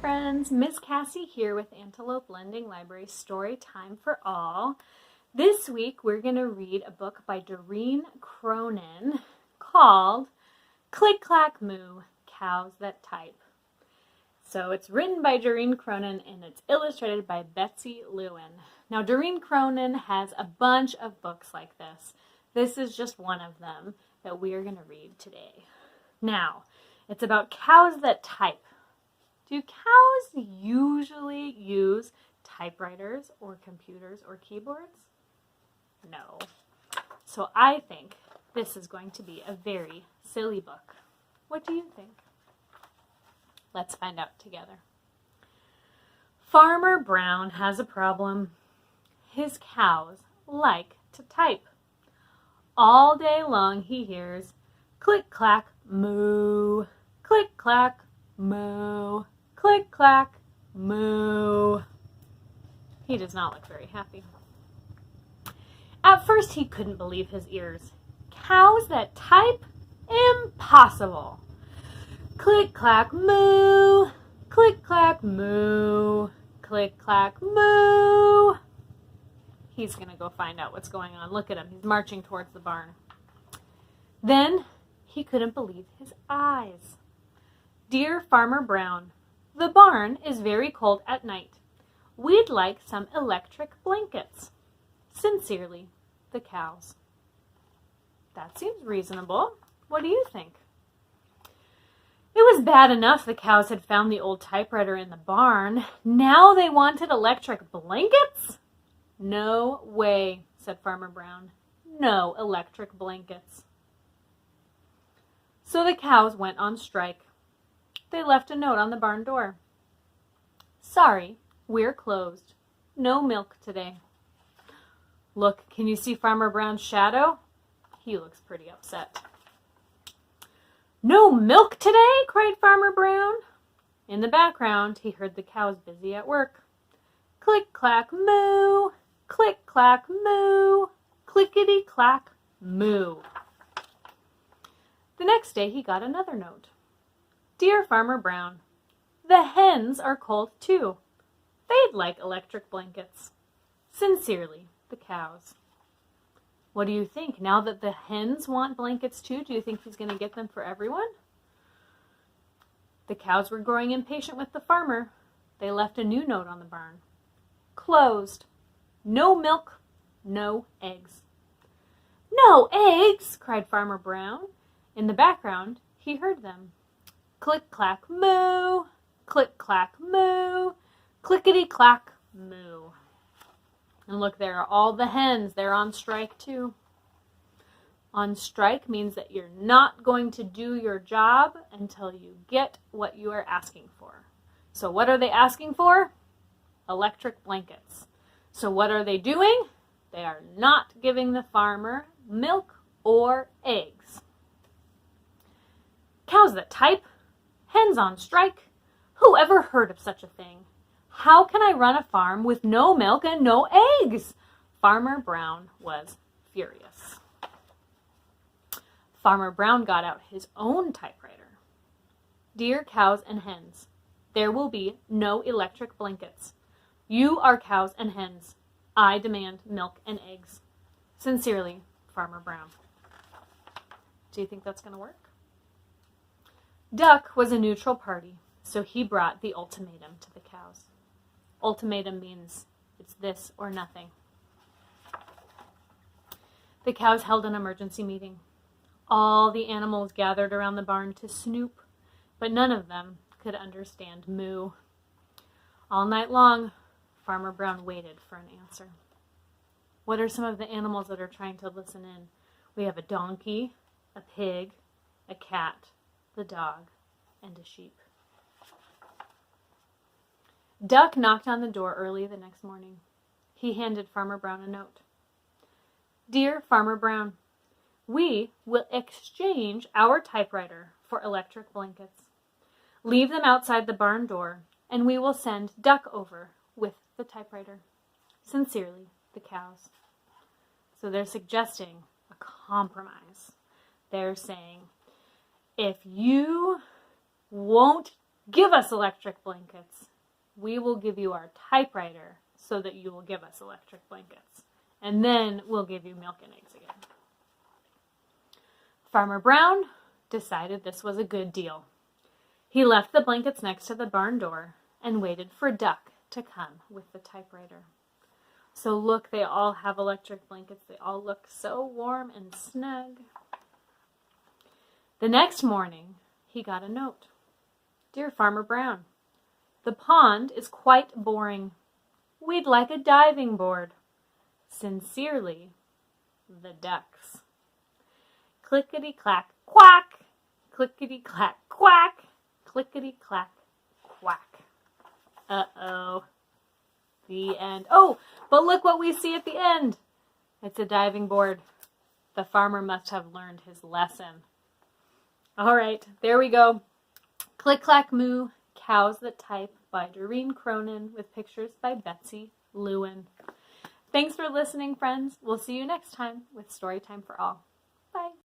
friends, Miss Cassie here with Antelope Lending Library Story Time for All. This week we're going to read a book by Doreen Cronin called Click, Clack, Moo, Cows That Type. So it's written by Doreen Cronin and it's illustrated by Betsy Lewin. Now Doreen Cronin has a bunch of books like this. This is just one of them that we are going to read today. Now, it's about cows that type. Do cows usually use typewriters or computers or keyboards? No. So I think this is going to be a very silly book. What do you think? Let's find out together. Farmer Brown has a problem. His cows like to type. All day long he hears click, clack, moo, click, clack, moo, click, clack, moo. He does not look very happy. At first he couldn't believe his ears. Cows that type? Impossible. Click, clack, moo, click, clack, moo, click, clack, moo. He's going to go find out what's going on. Look at him. He's marching towards the barn. Then he couldn't believe his eyes. Dear Farmer Brown, the barn is very cold at night. We'd like some electric blankets. Sincerely, the cows. That seems reasonable. What do you think? It was bad enough the cows had found the old typewriter in the barn. Now they wanted electric blankets? No way, said Farmer Brown. No electric blankets. So the cows went on strike. They left a note on the barn door. Sorry, we're closed. No milk today. Look, can you see Farmer Brown's shadow? He looks pretty upset. No milk today, cried Farmer Brown. In the background, he heard the cows busy at work. Click, clack, moo, click, clack, moo, clickety, clack, moo. The next day he got another note. Dear Farmer Brown, the hens are cold too. They'd like electric blankets. Sincerely, the cows. What do you think? Now that the hens want blankets too, do you think he's going to get them for everyone? The cows were growing impatient with the farmer. They left a new note on the barn. Closed. No milk, no eggs. No eggs, cried Farmer Brown. In the background, he heard them. Click, clack, moo, click, clack, moo, clickety, clack, moo. And look, there are all the hens. They're on strike too. On strike means that you're not going to do your job until you get what you are asking for. So what are they asking for? Electric blankets. So what are they doing? They are not giving the farmer milk or eggs. Cows that type? Hens on strike? Who ever heard of such a thing? How can I run a farm with no milk and no eggs? Farmer Brown was furious. Farmer Brown got out his own typewriter. Dear cows and hens, there will be no electric blankets. You are cows and hens. I demand milk and eggs. Sincerely, Farmer Brown. Do you think that's going to work? Duck was a neutral party, so he brought the ultimatum to the cows. Ultimatum means it's this or nothing. The cows held an emergency meeting. All the animals gathered around the barn to snoop, but none of them could understand moo. All night long, Farmer Brown waited for an answer. What are some of the animals that are trying to listen in? We have a donkey, a pig, a cat, the dog, and a sheep. Duck knocked on the door early the next morning. He handed Farmer Brown a note. Dear Farmer Brown, we will exchange our typewriter for electric blankets. Leave them outside the barn door, and we will send Duck over with the typewriter. Sincerely, the cows. So they're suggesting a compromise. They're saying, if you won't Give us electric blankets. We will give you our typewriter so that you will give us electric blankets. And then we'll give you milk and eggs again. Farmer Brown decided this was a good deal. He left the blankets next to the barn door and waited for Duck to come with the typewriter. So look, they all have electric blankets. They all look so warm and snug. The next morning, he got a note. Dear Farmer Brown, the pond is quite boring. We'd like a diving board. Sincerely, the ducks. Clickety-clack, quack! Clickety-clack, quack! Clickety-clack, quack. Uh-oh. The end. Oh, but look what we see at the end. It's a diving board. The farmer must have learned his lesson. All right, there we go. Click, Clack, Moo, Cows That Type by Doreen Cronin with pictures by Betsy Lewin. Thanks for listening, friends. We'll see you next time with Storytime for All. Bye.